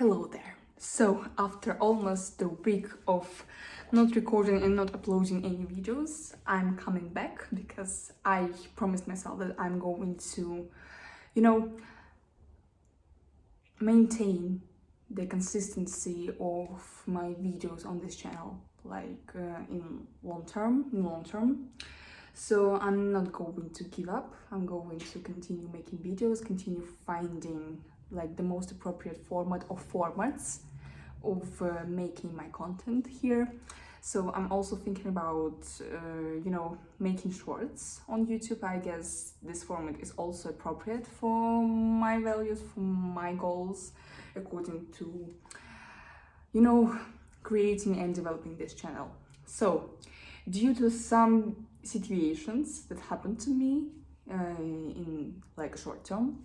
Hello there. So, after almost a week of not recording and not uploading any videos, I'm coming back because I promised myself that I'm going to, maintain the consistency of my videos on this channel, in long term. So I'm not going to give up. I'm going to continue making videos, continue finding like the most appropriate format or formats of making my content here. So I'm also thinking about, making shorts on YouTube. I guess this format is also appropriate for my values, for my goals, according to, creating and developing this channel. So, due to some situations that happened to me in like a short term,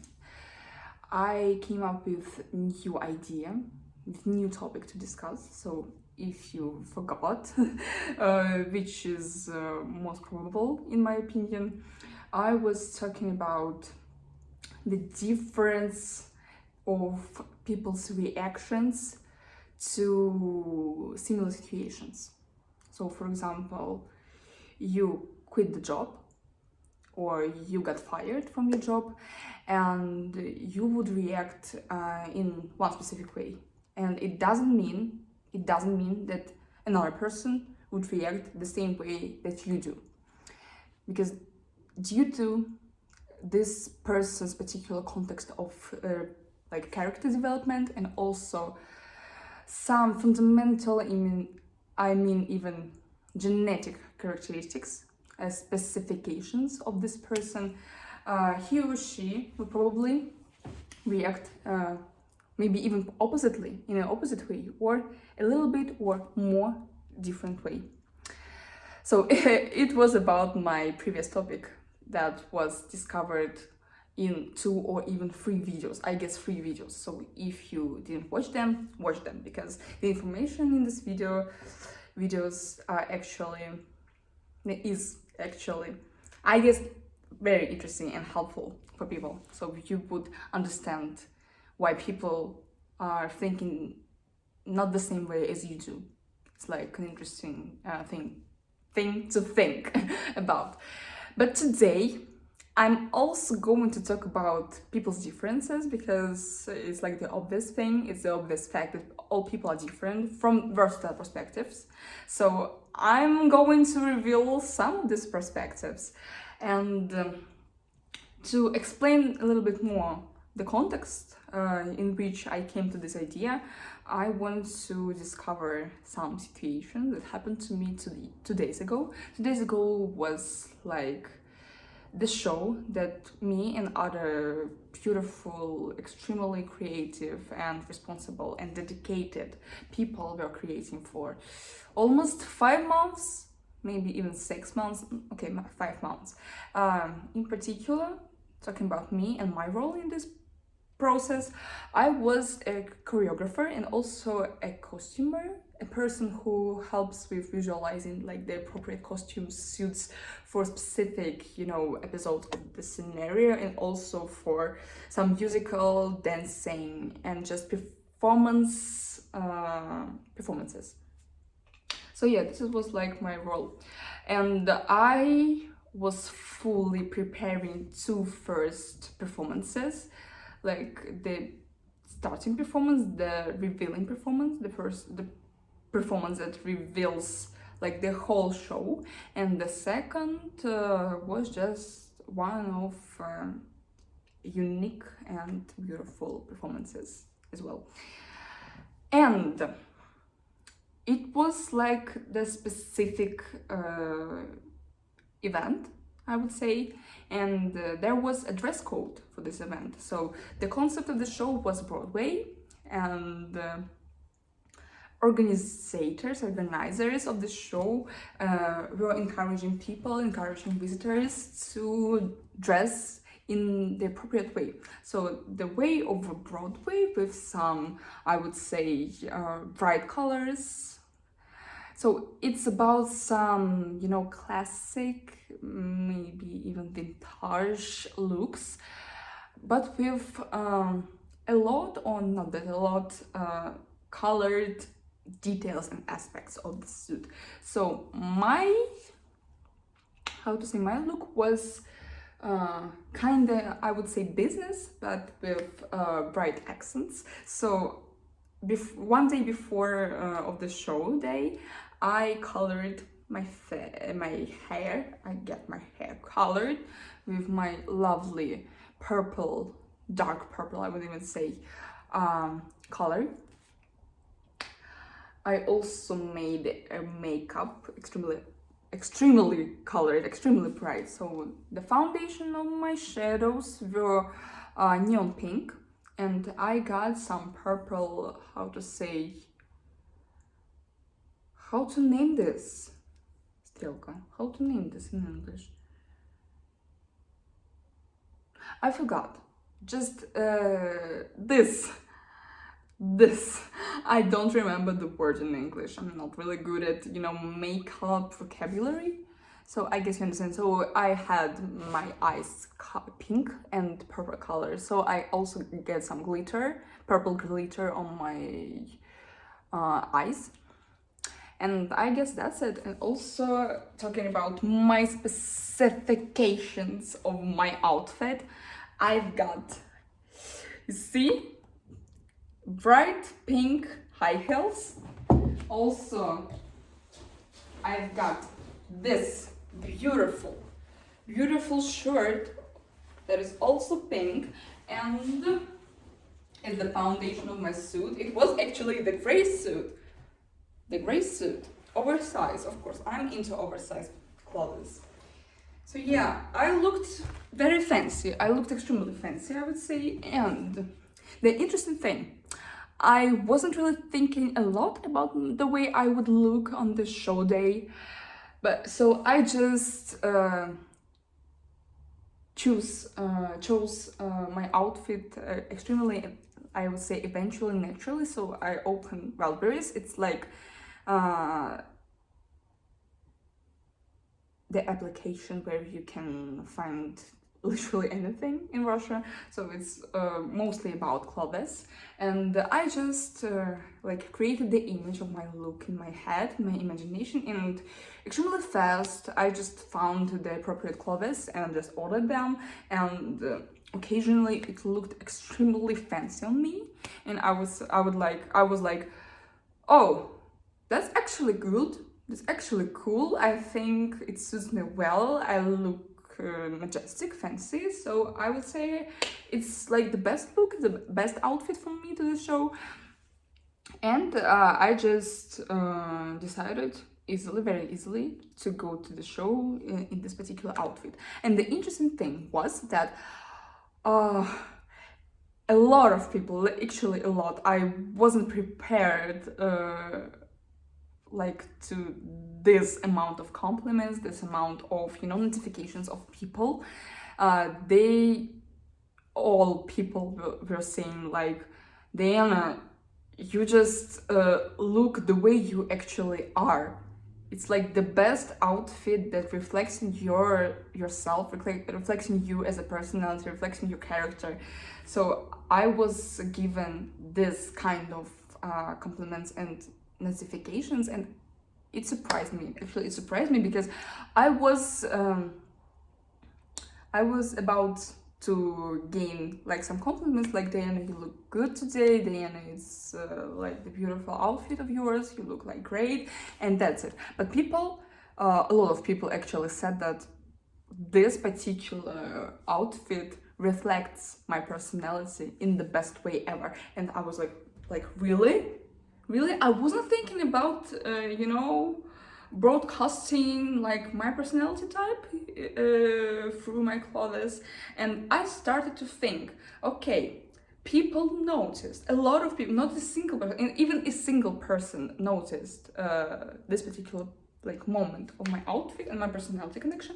I came up with a new idea, with new topic to discuss. So if you forgot, which is most probable in my opinion, I was talking about the difference of people's reactions to similar situations. So for example, you quit the job or you got fired from your job and you would react in one specific way, and it doesn't mean that another person would react the same way that you do, because due to this person's particular context of character development and also some fundamental, even genetic characteristics, specifications of this person, he or she will probably react maybe even oppositely, in an opposite way, or a little bit or more different way. So it was about my previous topic that was discovered in 2 or even 3 videos. I guess 3 videos. So if you didn't watch them, because the information in this videos is actually, I guess, very interesting and helpful for people. So you would understand why people are thinking not the same way as you do. It's like an interesting thing to think about. But today, I'm also going to talk about people's differences, because it's like the obvious thing, it's the obvious fact that all people are different from versatile perspectives. So I'm going to reveal some of these perspectives and to explain a little bit more the context in which I came to this idea. I want to discover some situations that happened to me 2 days ago. 2 days ago was like the show that me and other beautiful, extremely creative and responsible and dedicated people were creating for almost 5 months, maybe even 6 months, 5 months. In particular, talking about me and my role in this process, I was a choreographer and also a costumer, a person who helps with visualizing like the appropriate costume suits for specific, episodes of the scenario, and also for some musical, dancing, and just performances. So yeah, this was like my role, and I was fully preparing 2 first performances, like the starting performance, the revealing performance, the performance that reveals like the whole show, and the second was just one of unique and beautiful performances as well. And it was like the specific event, I would say, and there was a dress code for this event. So the concept of the show was Broadway, and organizers of the show were encouraging visitors to dress in the appropriate way. So the way of Broadway, with some, I would say, bright colors. So it's about some, classic, maybe even vintage looks, but with a lot, or not that a lot, colored details and aspects of the suit. So my look was kinda, I would say, business, but with bright accents. So one day before of the show day, I colored my hair. I get my hair colored with my lovely purple, dark purple, I would even say, color. I also made a makeup extremely colored, extremely bright. So the foundation of my shadows were neon pink, and I got some purple, how to name this? Стрелка. How to name this in English? I forgot. Just this. I don't remember the word in English. I'm not really good at, makeup vocabulary. So I guess you understand. So I had my eyes pink and purple color. So I also get some glitter, purple glitter on my eyes. And I guess that's it. And also talking about my specifications of my outfit, I've got, you see, bright pink high heels. Also, I've got this beautiful shirt that is also pink, and it's the foundation of my suit. It was actually the gray suit, oversized. Of course, I'm into oversized clothes. So yeah, I looked very fancy. I looked extremely fancy, I would say. And the interesting thing, I wasn't really thinking a lot about the way I would look on the show day, but so I just chose my outfit extremely, I would say, eventually naturally. So I opened Wildberries. It's like the application where you can find literally anything in Russia. So it's mostly about clothes, and I just created the image of my look in my head, my imagination, and extremely fast I just found the appropriate clothes and just ordered them, and occasionally it looked extremely fancy on me, and I was like, oh, that's actually good. It's actually cool. I think it suits me well. I look majestic, fancy. So I would say it's like the best look, the best outfit for me to the show. And I just decided very easily to go to the show in this particular outfit. And the interesting thing was that a lot of people, actually a lot, I wasn't prepared to this amount of compliments, this amount of notifications of people. People were saying like, Diana, you just look the way you actually are. It's like the best outfit that reflects in yourself, reflects in you as a personality, reflects in your character. So I was given this kind of compliments and notifications, and it surprised me. Actually, it surprised me because I was about to gain some compliments, like, Diana, you look good today. Diana, it's like the beautiful outfit of yours. You look like great, and that's it. But a lot of people actually said that this particular outfit reflects my personality in the best way ever, and I was like, really? I wasn't thinking about, broadcasting my personality type through my clothes. And I started to think, okay, people noticed, a lot of people, not a single person, and even a single person noticed this particular moment of my outfit and my personality connection.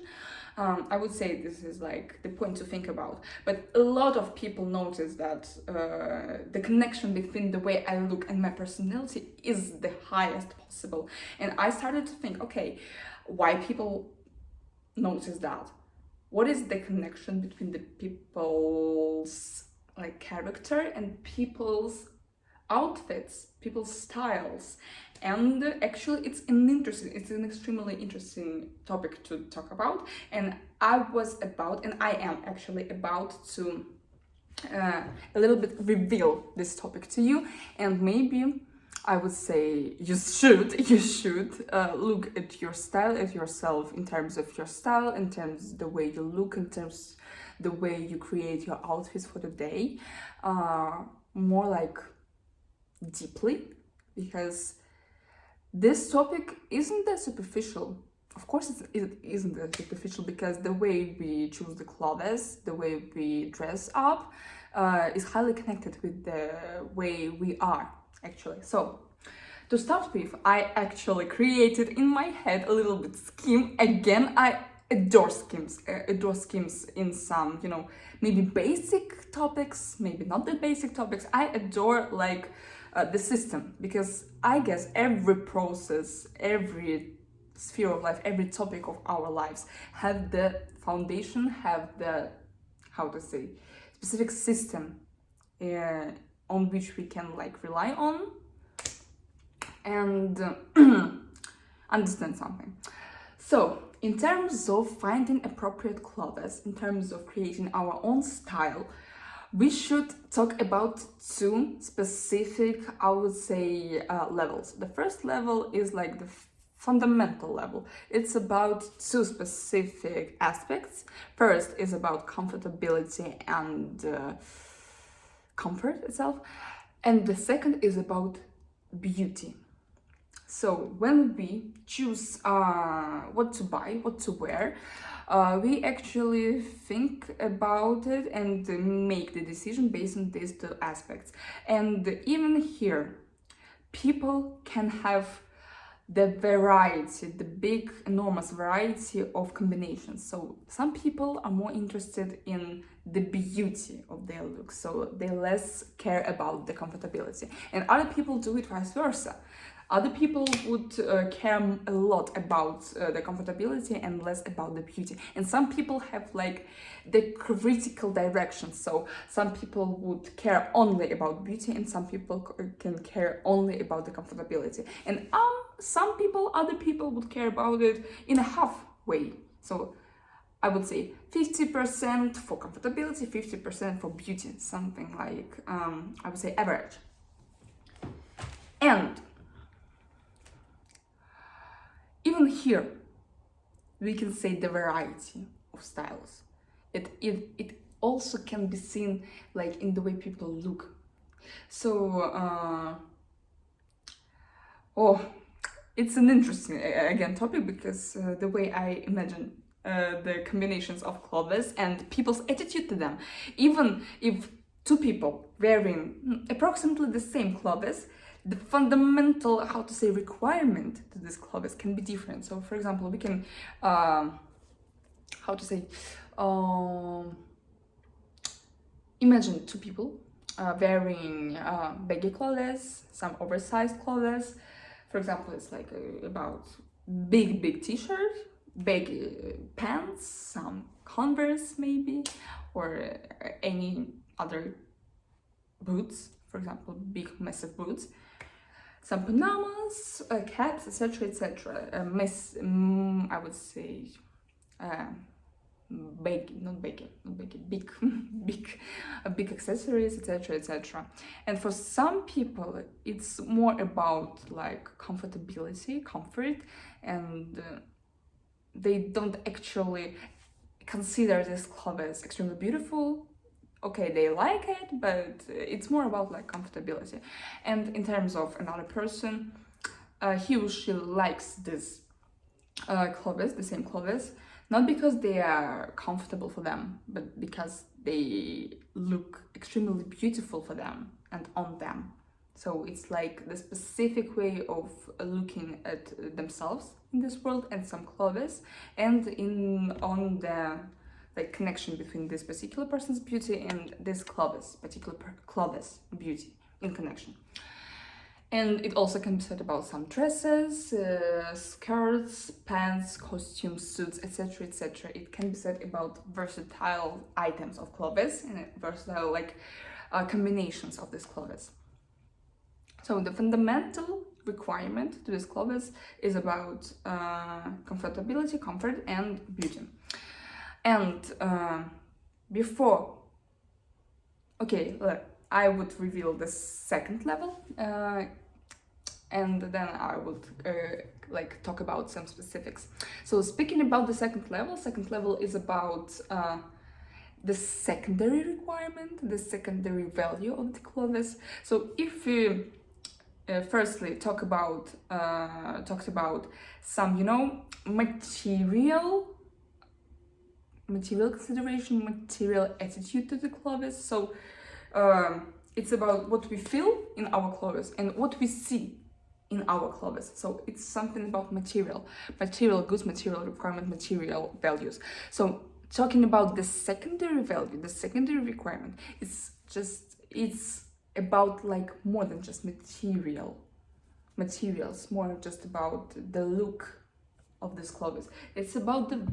I would say this is the point to think about. But a lot of people notice that the connection between the way I look and my personality is the highest possible. And I started to think, okay, why people notice that? What is the connection between the people's like character and people's outfits, people's styles. And actually it's an extremely interesting topic to talk about, and I am actually about to a little bit reveal this topic to you. And maybe I would say you should look at your style, at yourself, in terms of your style, in terms of the way you look, in terms the way you create your outfits for the day, more like deeply, because this topic isn't that superficial. Of course, it isn't that superficial, because the way we choose the clothes, the way we dress up, is highly connected with the way we are, actually. So, to start with, I actually created in my head a little bit scheme. Again, I adore schemes in some, maybe basic topics, maybe not the basic topics. I adore the system, because I guess every process, every sphere of life, every topic of our lives have the foundation, have the, how to say, specific system on which we can rely on and understand something. So, in terms of finding appropriate clothes, in terms of creating our own style, we should talk about two specific, I would say, levels. The first level is like the fundamental level. It's about two specific aspects. First is about comfortability and comfort itself, and the second is about beauty. So when we choose what to buy, what to wear, we actually think about it and make the decision based on these two aspects. And even here, people can have the variety, the big, enormous variety of combinations. So some people are more interested in the beauty of their look, so they less care about the comfortability. And other people do it vice versa. Other people would care a lot about the comfortability and less about the beauty. And some people have the critical direction. So some people would care only about beauty, and some people can care only about the comfortability. And other people would care about it in a halfway. So I would say 50% for comfortability, 50% for beauty, something like, I would say, average. And even here, we can say the variety of styles. It also can be seen in the way people look. So, it's an interesting, again, topic, because the way I imagine the combinations of clothes and people's attitude to them. Even if two people wearing approximately the same clothes, the fundamental, how to say, requirement to these clothes can be different. So, for example, we can, imagine two people wearing baggy clothes, some oversized clothes. For example, it's about big t-shirt, baggy pants, some Converse maybe, or any other boots, for example, big massive boots, some Panamas, caps, etc., etc. I would say big accessories, etc., etc. And for some people, it's more about comfortability, comfort, and they don't actually consider this clothes extremely beautiful. Okay, they like it, but it's more about comfortability. And in terms of another person, he or she likes this clothes, the same clothes, not because they are comfortable for them, but because they look extremely beautiful for them and on them. So it's the specific way of looking at themselves in this world and some clothes, and on the connection between this particular person's beauty and this particular clothes beauty in connection. And it also can be said about some dresses, skirts, pants, costumes, suits, etc., etc. It can be said about versatile items of clothes and versatile combinations of these clothes. So the fundamental requirement to these clothes is about comfortability, comfort, and beauty. And before, okay, I would reveal the second level, and then I would like talk about some specifics. So speaking about the second level is about the secondary requirement, the secondary value of the clothes. So if we firstly talked about some, you know, material consideration, material attitude to the clothes. So it's about what we feel in our clothes and what we see in our clothes. So it's something about material goods, material requirement, material values. So talking about the secondary value, the secondary requirement, it's about like more than just materials, more just about the look of this clothes. It's about the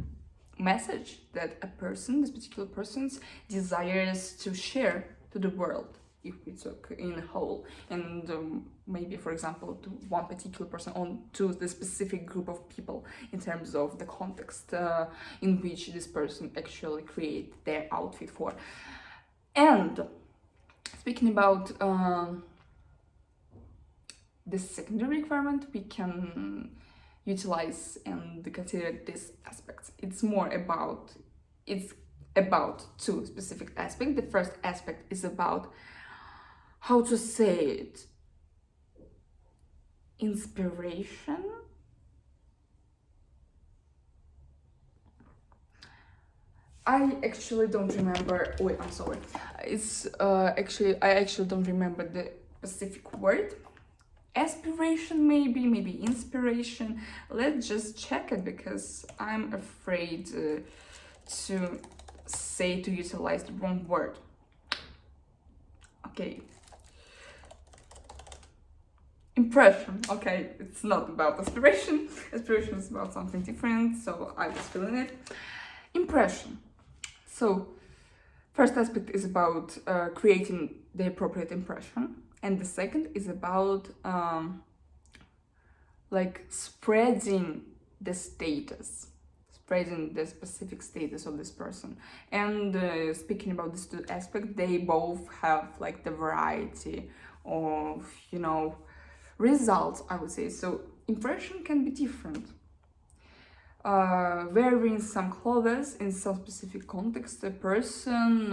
message that a person, this particular person, desires to share to the world, if we took in a whole, and maybe, for example, to one particular person, on to the specific group of people, in terms of the context in which this person actually create their outfit for. And speaking about the secondary requirement, we can utilize and consider these aspects. It's about two specific aspects. The first aspect is about, how to say it, inspiration. I actually don't remember. Wait, I'm sorry. It's I actually don't remember the specific word. Aspiration, maybe inspiration. Let's just check it, because I'm afraid to utilize the wrong word. Okay. Impression. Okay, it's not about aspiration. Aspiration is about something different, so I was feeling it. Impression. So first aspect is about creating the appropriate impression, and the second is about like spreading the status, spreading the specific status of this person. And speaking about these two aspects, they both have like the variety of, you know, results, I would say. So impression can be different. Wearing some clothes in some specific context, a person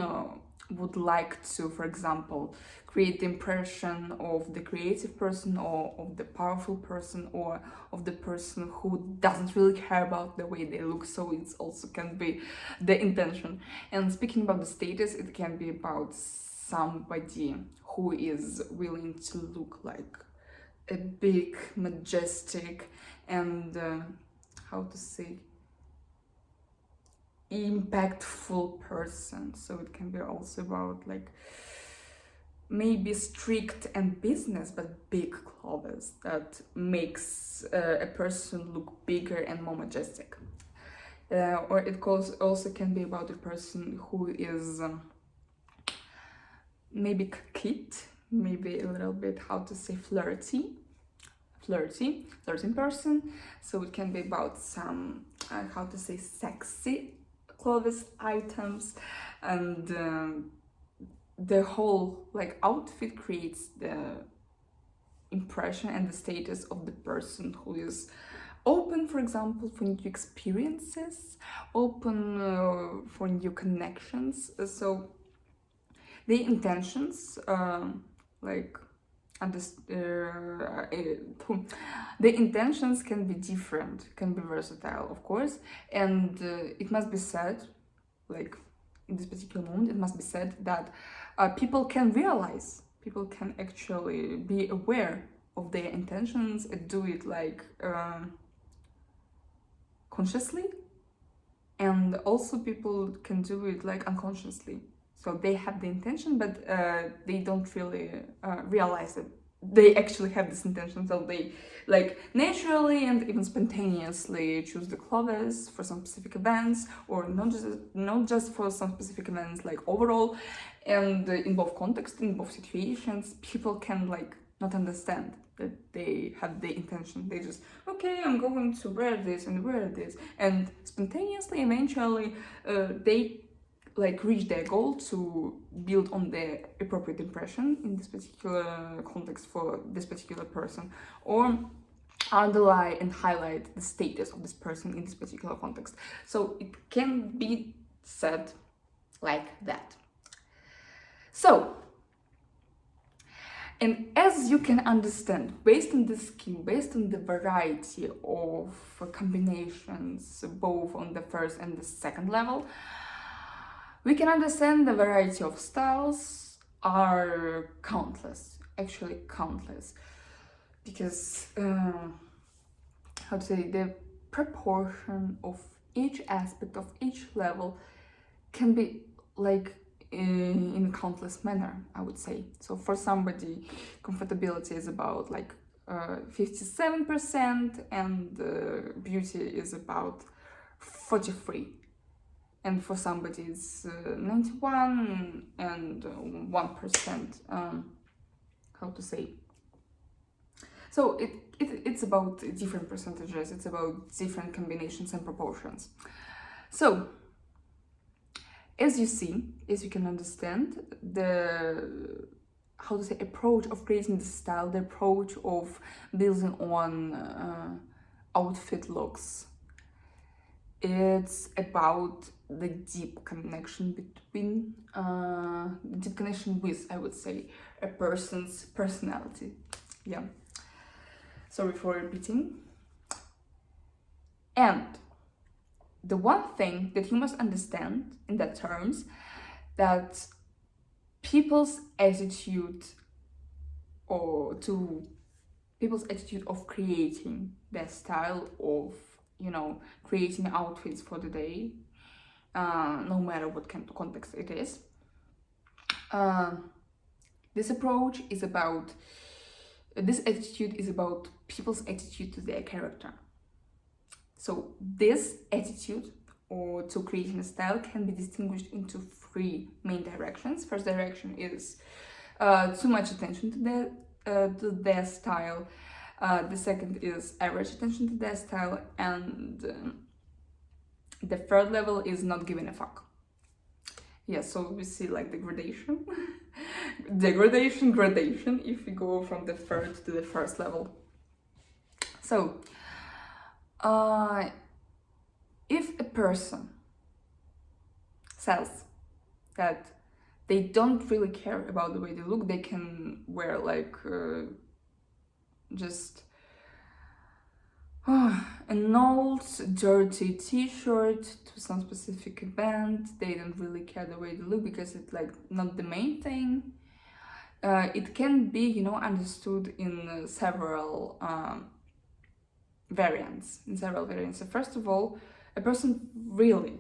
would like to, for example, create the impression of the creative person, or of the powerful person, or of the person who doesn't really care about the way they look. So it also can be the intention. And speaking about the status, it can be about somebody who is willing to look like a big, majestic, and how to say, impactful person. So it can be also about like maybe strict and business, but big clothes that makes a person look bigger and more majestic. Or it also can be about a person who is maybe coquette, maybe a little bit, how to say, flirty person. So it can be about some how to say, sexy clothes items, and the whole like outfit creates the impression and the status of the person who is open, for example, for new experiences, open for new connections. So the intentions, like the intentions can be different, can be versatile, of course, and it must be said, like in this particular moment, it must be said that people can actually be aware of their intentions and do it like consciously, and also people can do it like unconsciously. So they have the intention, but they don't really realize they actually have this intention, so they like naturally and even spontaneously choose the clothes for some specific events, or not just for some specific events, like overall. And in both contexts, in both situations, people can like not understand that they have the intention. They just, okay, I'm going to wear this and wear this, and spontaneously eventually they like reach their goal to build on the appropriate impression in this particular context for this particular person, or underline and highlight the status of this person in this particular context. So it can be said like that. So, and as you can understand, based on the scheme, based on the variety of combinations, both on the first and the second level, we can understand the variety of styles are countless, actually countless, because how to say, the proportion of each aspect of each level can be like in a countless manner, I would say. So for somebody, comfortability is about like 57%, and beauty is about 43%. And for somebody it's 91 and 1%. How to say? So it's about different percentages. It's about different combinations and proportions. So as you see, as you can understand, the how to say approach of creating the style, the approach of building on outfit looks, it's about the deep connection between deep connection with, I would say, a person's personality. Yeah, sorry for repeating. And the one thing that you must understand in that terms, that people's attitude of creating their style, of creating outfits for the day, no matter what kind of context it is. This attitude is about people's attitude to their character. So this attitude or to creating a style can be distinguished into three main directions. First direction is too much attention to their style. The second is average attention to their style, and the third level is not giving a fuck. Yeah, so we see like the gradation, gradation if we go from the third to the first level. So, if a person says that they don't really care about the way they look, they can wear like just an old dirty t-shirt to some specific event. They don't really care the way they look because it's like not the main thing. It can be understood in several variants. So first of all, a person really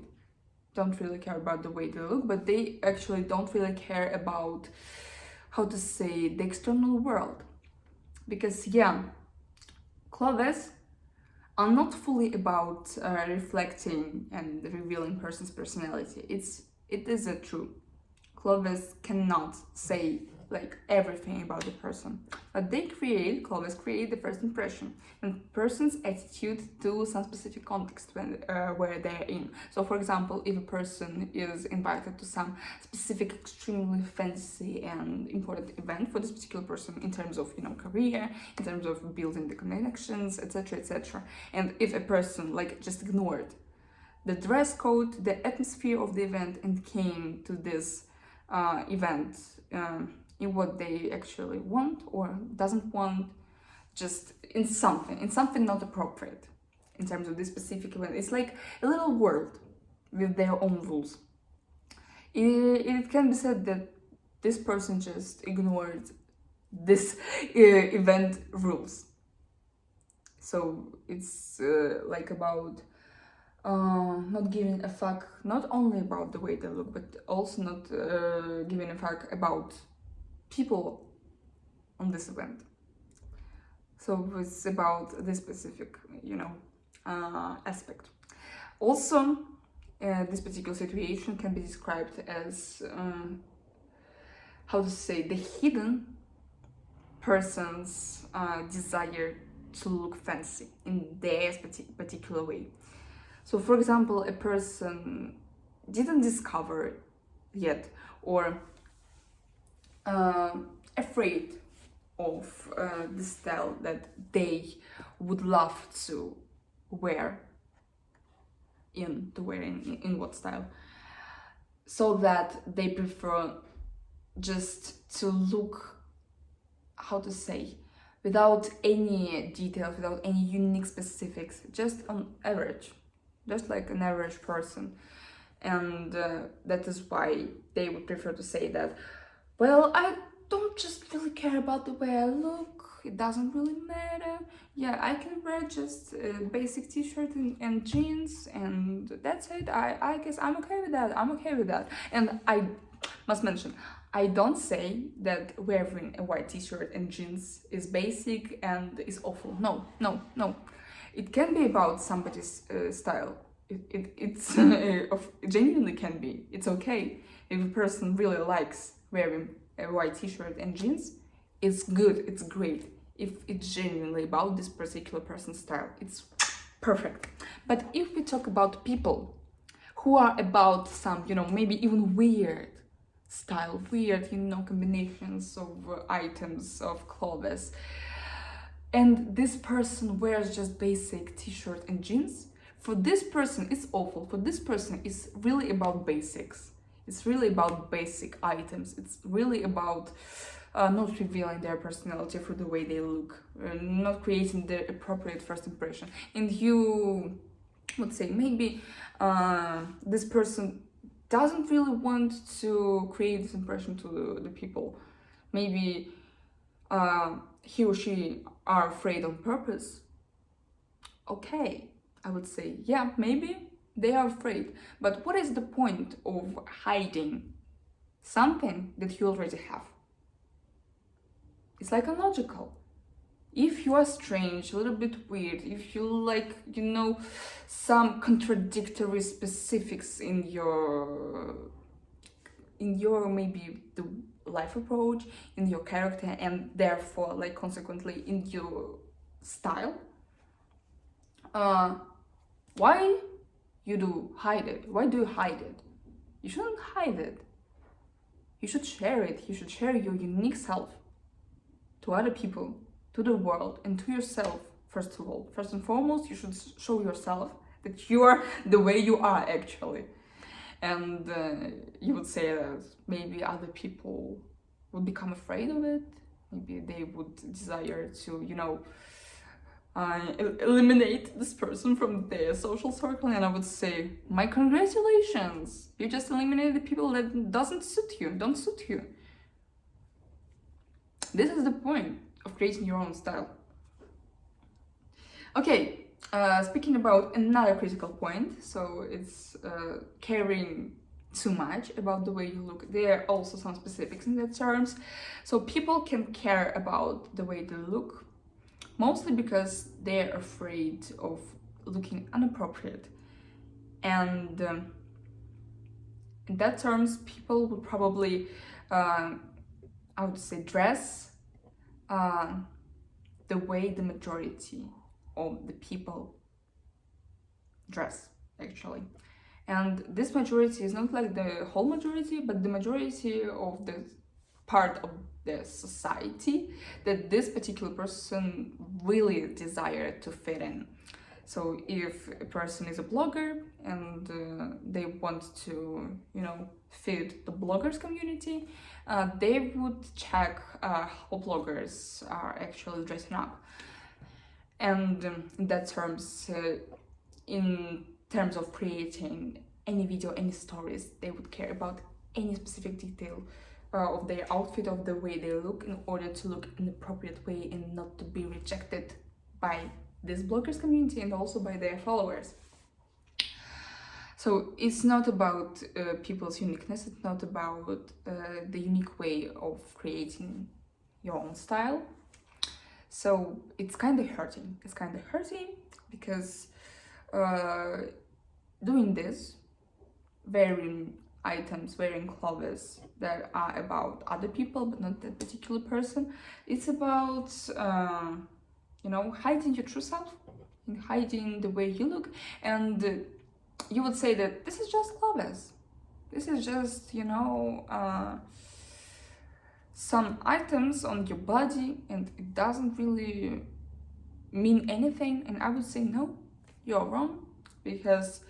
don't really care about the way they look, but they actually don't really care about, how to say, the external world. Because clothes are not fully about reflecting and revealing person's personality. It is true. Clothes cannot say like everything about the person, but clothes create the first impression and person's attitude to some specific context where they're in. So for example, if a person is invited to some specific extremely fancy and important event for this particular person in terms of career, in terms of building the connections, etc., and if a person like just ignored the dress code, the atmosphere of the event, and came to this event in what they actually want or doesn't want, just in something not appropriate in terms of this specific event. It's like a little world with their own rules. It can be said that this person just ignored this event rules. So it's like about not giving a fuck not only about the way they look, but also not giving a fuck about people on this event. So it's about this specific, aspect. Also, this particular situation can be described as, how to say, the hidden person's desire to look fancy in their particular way. So, for example, a person didn't discover yet, or afraid of the style that they would love to wear in what style, so that they prefer just to look, how to say, without any details, without any unique specifics, just on average, just like an average person. And that is why they would prefer to say that, well, I don't just really care about the way I look, it doesn't really matter. Yeah, I can wear just a basic t-shirt and jeans, and that's it. I guess I'm okay with that. And I must mention, I don't say that wearing a white t-shirt and jeans is basic and is awful. No. It can be about somebody's style. It's it genuinely can be. It's okay if a person really likes wearing a white t-shirt and jeans. It's good, it's great. If it's genuinely about this particular person's style, it's perfect. But if we talk about people who are about some, maybe even weird style, weird, combinations of items, of clothes, and this person wears just basic t-shirt and jeans, for this person it's awful. For this person it's really about basics. It's really about basic items. It's really about not revealing their personality through the way they look, not creating the appropriate first impression. And you would say maybe this person doesn't really want to create this impression to the people. Maybe he or she are afraid on purpose. Okay, I would say, yeah, maybe they are afraid. But what is the point of hiding something that you already have? It's like illogical. If you are strange, a little bit weird, if you like, some contradictory specifics in your maybe the life approach, in your character, and therefore, like, consequently in your style, why you do hide it? Why do you hide it? You shouldn't hide it. You should share it. You should share your unique self to other people, to the world, and to yourself. First of all, first and foremost, you should show yourself that you are the way you are actually. And you would say that maybe other people would become afraid of it. Maybe they would desire to, eliminate this person from their social circle. And I would say, my congratulations! You just eliminated the people that don't suit you. This is the point of creating your own style. Okay, speaking about another critical point, so it's caring too much about the way you look. There are also some specifics in the terms. So people can care about the way they look, mostly because they're afraid of looking inappropriate. And in that terms, people would probably, I would say, dress the way the majority of the people dress, actually. And this majority is not like the whole majority, but the majority of the part of the society that this particular person really desired to fit in. So if a person is a blogger and they want to, fit the bloggers community, they would check how bloggers are actually dressing up. And in that terms, in terms of creating any video, any stories, they would care about any specific detail of their outfit, of the way they look, in order to look in an appropriate way and not to be rejected by this bloggers community and also by their followers. So it's not about people's uniqueness, it's not about the unique way of creating your own style. So it's kind of hurting. It's kind of hurting because doing this, wearing items, wearing clothes that are about other people but not that particular person, it's about hiding your true self and hiding the way you look. And you would say that this is just clothes, this is just some items on your body, and it doesn't really mean anything. And I would say no, you're wrong, because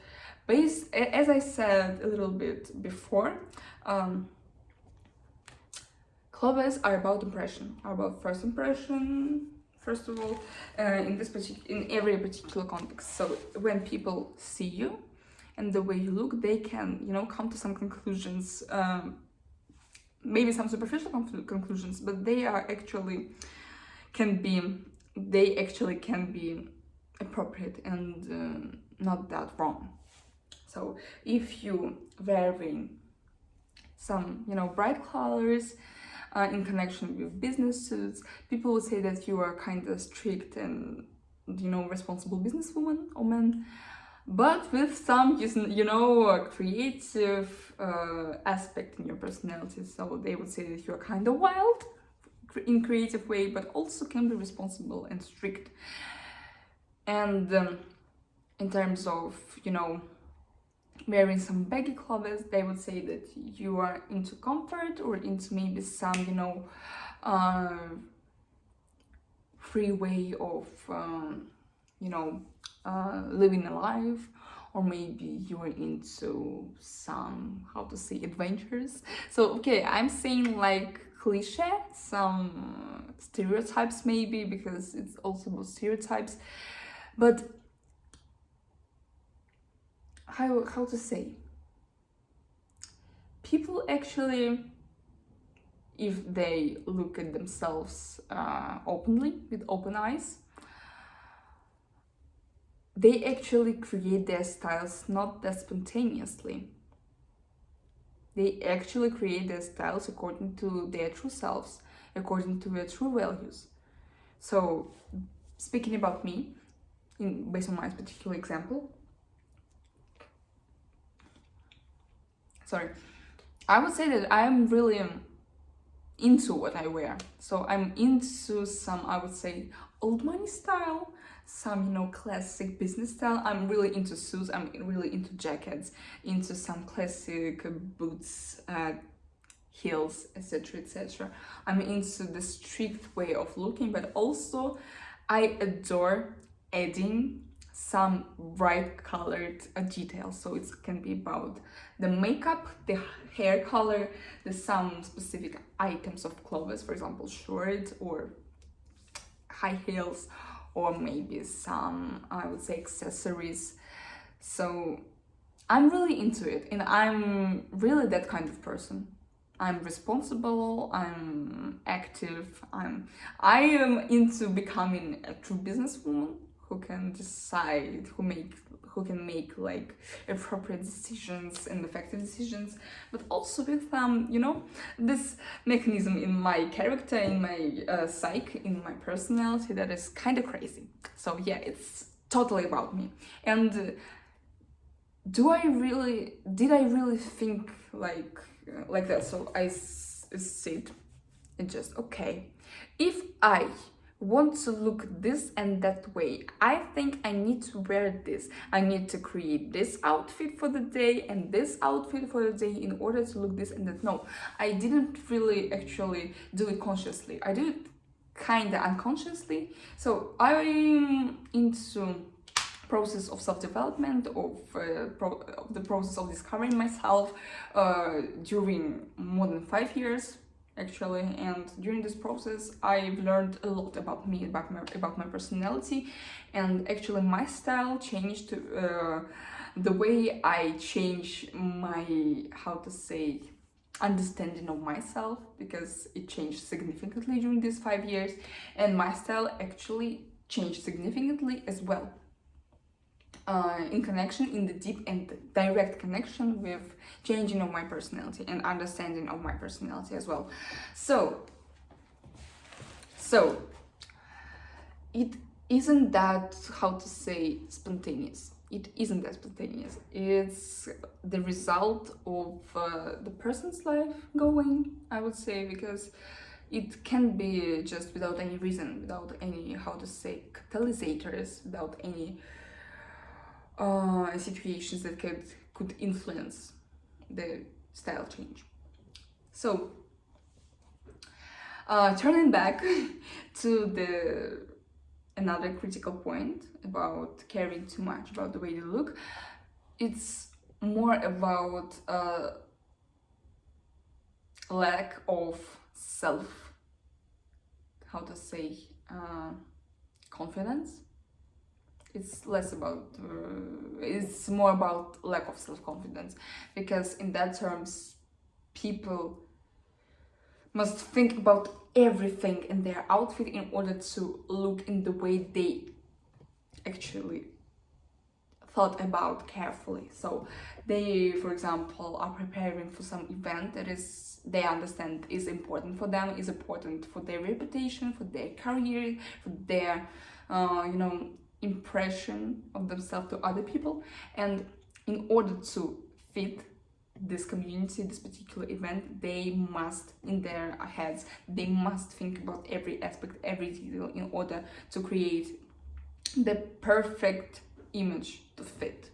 as I said a little bit before, clothes are about impression, are about first impression, first of all, in every particular context. So when people see you and the way you look, they can come to some conclusions, maybe some superficial conclusions, but they actually can be appropriate and not that wrong. So if you wearing some bright colors in connection with business suits, people would say that you are kind of strict and responsible businesswoman or man, but with some creative aspect in your personality. So they would say that you are kind of wild in creative way, but also can be responsible and strict. And in terms of wearing some baggy clothes, they would say that you are into comfort or into maybe some free way of living a life, or maybe you are into some adventures. So okay, I'm saying like cliche, some stereotypes maybe, because it's also about stereotypes, but how to say, people actually, if they look at themselves openly, with open eyes, they actually create their styles not that spontaneously. They actually create their styles according to their true selves, according to their true values. So speaking about me, based on my particular example, I would say that I'm really into what I wear. So I'm into some, I would say, old money style, some classic business style. I'm really into suits, I'm really into jackets, into some classic boots, heels, etc, etc. I'm into the strict way of looking, but also I adore adding some bright colored details. So it can be about the makeup, the hair color, some specific items of clothes, for example shorts or high heels, or maybe some, I would say, accessories. So I'm really into it, and I'm really that kind of person. I'm responsible, I'm active, I am into becoming a true businesswoman who can decide, who can make like appropriate decisions and effective decisions, but also with this mechanism in my character, in my psyche, in my personality that is kind of crazy. So yeah, it's totally about me. And did I really think like that? So I said, and just okay, if I want to look this and that way, I think I need to wear this, I need to create this outfit for the day and this outfit for the day in order to look this and that. No, I didn't really actually do it consciously. I did it kind of unconsciously. So I'm into process of self-development, of the process of discovering myself during more than 5 years actually. And during this process I've learned a lot about me, about my personality, and actually my style changed, the way I change my, how to say, understanding of myself, because it changed significantly during these 5 years, and my style actually changed significantly as well, in the deep and direct connection with changing of my personality and understanding of my personality as well. So it isn't that, how to say, spontaneous. It isn't that spontaneous. It's the result of the person's life going, I would say, because it can be just without any reason, without any, how to say, catalyzers, without any situations that could influence the style change. So, turning back to the another critical point about caring too much about the way they look, it's more about lack of self, how to say, confidence. It's less about, it's more about lack of self-confidence, because in that terms, people must think about everything in their outfit in order to look in the way they actually thought about carefully. So they, for example, are preparing for some event that is, they understand is important for them, is important for their reputation, for their career, for their, impression of themselves to other people. And in order to fit this community, this particular event, they must, in their heads, they must think about every aspect, every detail in order to create the perfect image to fit.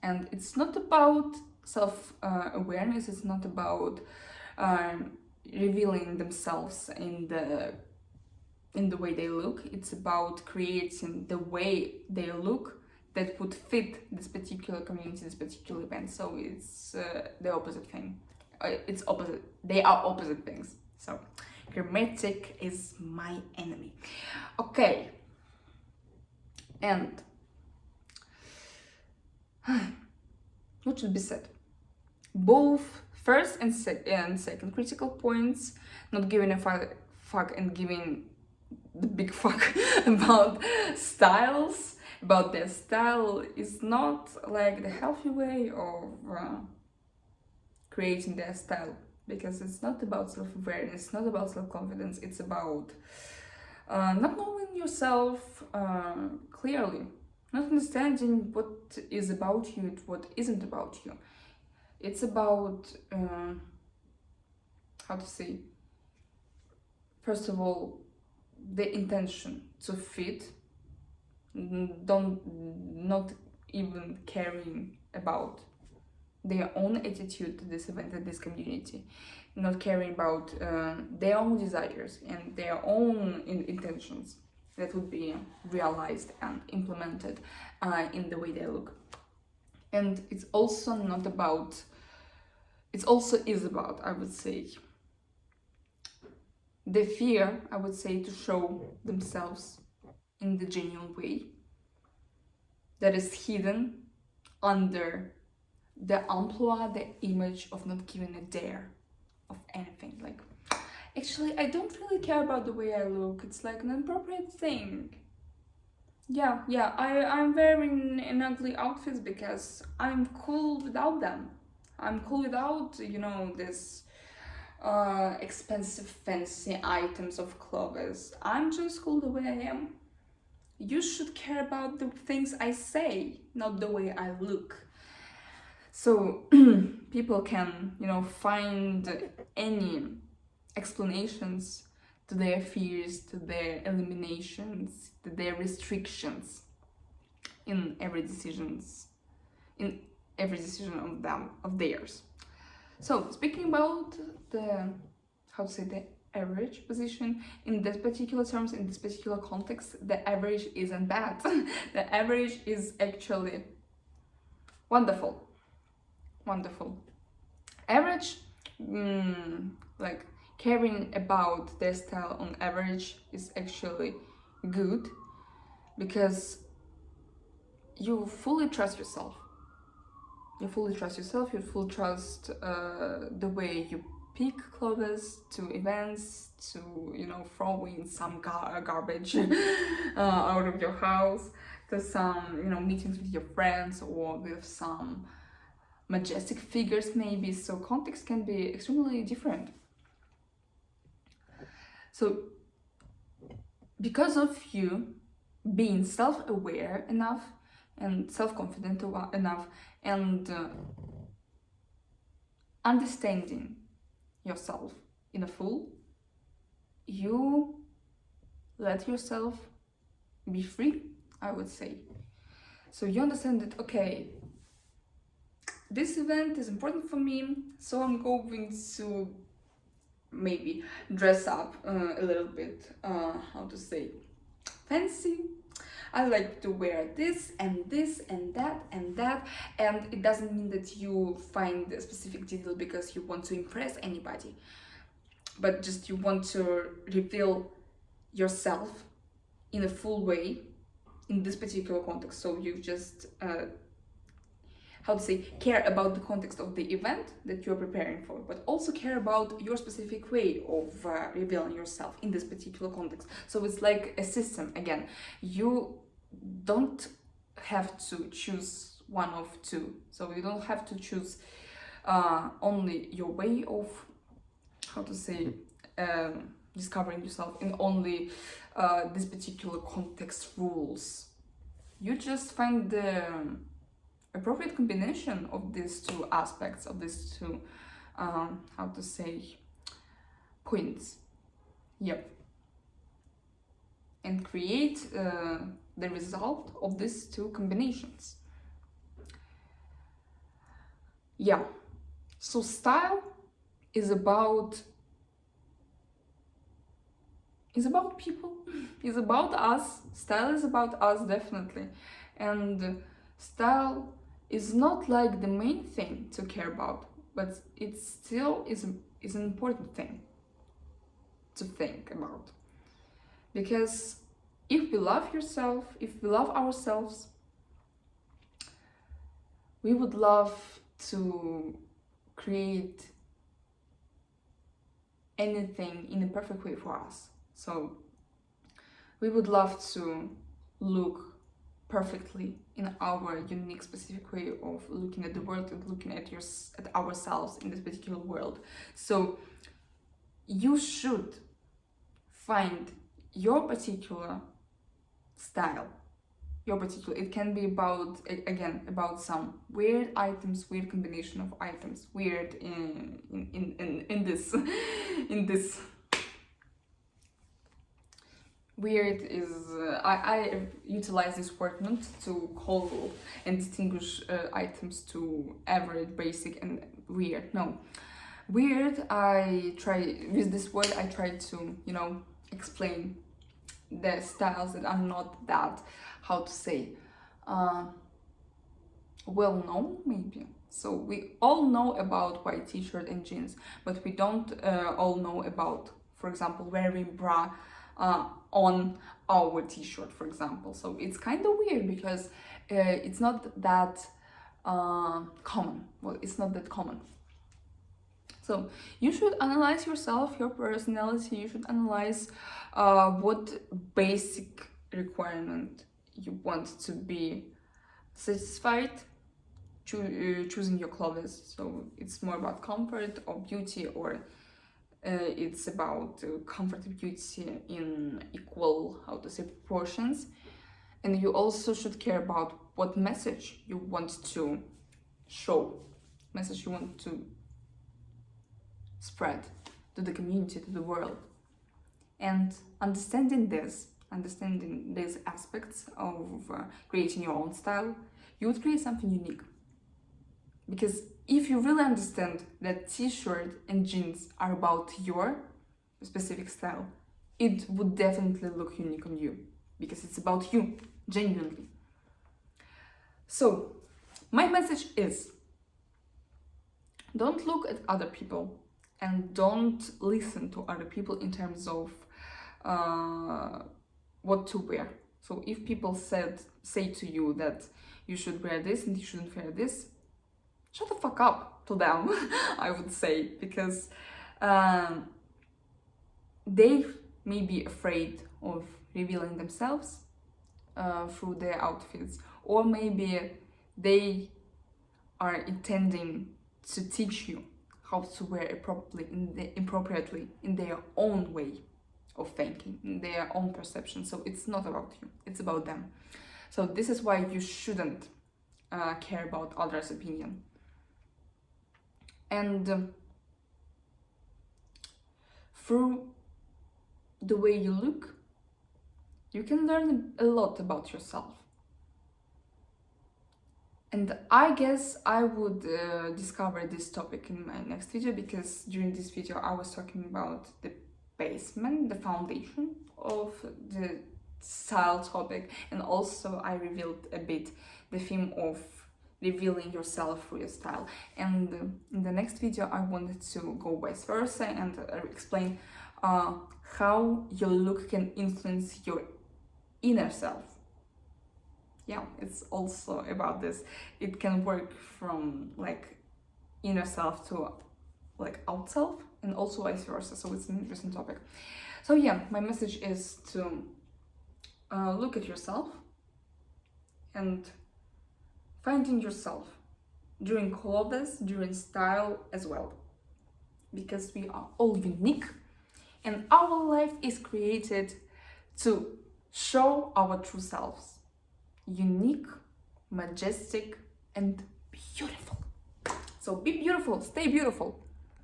And it's not about self-awareness, it's not about revealing themselves in the way they look. It's about creating the way they look that would fit this particular community, this particular event. So it's the opposite thing. It's opposite. They are opposite things. So hermetic is my enemy. Okay. And what should be said? Both first and second critical points, not giving a fuck and giving the big fuck about styles, about their style, is not like the healthy way of creating their style, because it's not about self-awareness, it's not about self-confidence, it's about not knowing yourself clearly, not understanding what is about you, what isn't about you. It's about, how to say, first of all, the intention to fit, not even caring about their own attitude to this event and this community, not caring about their own desires and their own intentions that would be realized and implemented in the way they look. And it's also not about, it also is about, I would say, the fear, I would say, to show themselves in the genuine way that is hidden under the amplitude, the image of not giving a dare of anything. Like, actually, I don't really care about the way I look. It's like an appropriate thing. Yeah, I'm wearing an ugly outfits because I'm cool without them. I'm cool without, this expensive, fancy items of clothes. I'm just cool the way I am. You should care about the things I say, not the way I look. So people can, find any explanations to their fears, to their eliminations, to their restrictions in every decision of theirs. So speaking about the average position in this particular terms, in this particular context, the average isn't bad. The average is actually wonderful. Average, like caring about their style on average is actually good, because you fully trust yourself. You fully trust the way you pick clothes to events, to throw in some garbage out of your house, to some meetings with your friends or with some majestic figures maybe. So context can be extremely different. So because of you being self-aware enough and self-confident enough and understanding yourself in a full, you let yourself be free, I would say. So you understand that, okay, this event is important for me, so I'm going to maybe dress up a little bit, how to say, fancy. I like to wear this and this and that and that, and it doesn't mean that you find a specific detail because you want to impress anybody, but just you want to reveal yourself in a full way in this particular context. So you just how to say, care about the context of the event that you're preparing for, but also care about your specific way of revealing yourself in this particular context. So it's like a system. Again, you don't have to choose one of two. So you don't have to choose only your way of, how to say, discovering yourself in only this particular context rules. You just find the appropriate combination of these two aspects, of these two, how to say, points. Yep. And create the result of these two combinations. Yeah. So style is about people, is about us. Style is about us, definitely. And style is not like the main thing to care about, but it still is an important thing to think about. Because if we love yourself, if we love ourselves, we would love to create anything in a perfect way for us. So we would love to look perfectly in our unique, specific way of looking at the world and looking at ourselves in this particular world. So you should find your particular style. It can be about, again, about some weird items, weird combination of items, weird in this in this. Weird is, I utilize this word not to call and distinguish items to average, basic, and weird. No. Weird, with this word, I try to, explain the styles that are not that, how to say, well known, maybe. So we all know about white t-shirt and jeans, but we don't all know about, for example, wearing bra on our t-shirt, for example. So it's kind of weird because it's not that common. Well, it's not that common. So you should analyze yourself, your personality. You should analyze what basic requirement you want to be satisfied choosing your clothes. So it's more about comfort or beauty, or it's about comfort and beauty in equal, how to say, proportions. And you also should care about what message you want to show, message you want to spread to the community, to the world. And understanding these aspects of creating your own style, you would create something unique. Because if you really understand that t-shirt and jeans are about your specific style, it would definitely look unique on you, because it's about you, genuinely. So, my message is, don't look at other people and don't listen to other people in terms of what to wear. So if people say to you that you should wear this and you shouldn't wear this, shut the fuck up to them, I would say, because they may be afraid of revealing themselves through their outfits, or maybe they are intending to teach you how to wear appropriately in their own way. of thinking, their own perception. So it's not about you, it's about them. So this is why you shouldn't care about others' opinion. And through the way you look, you can learn a lot about yourself. And I guess I would discover this topic in my next video, because during this video I was talking about the basement, the foundation of the style topic, and also I revealed a bit the theme of revealing yourself through your style. And in the next video I wanted to go vice versa and explain how your look can influence your inner self. Yeah, it's also about this. It can work from like inner self to like out self, and also vice versa. So it's an interesting topic. So yeah, my message is to look at yourself and finding yourself during clothes, during style as well, because we are all unique and our life is created to show our true selves. Unique, majestic, and beautiful. So be beautiful, stay beautiful.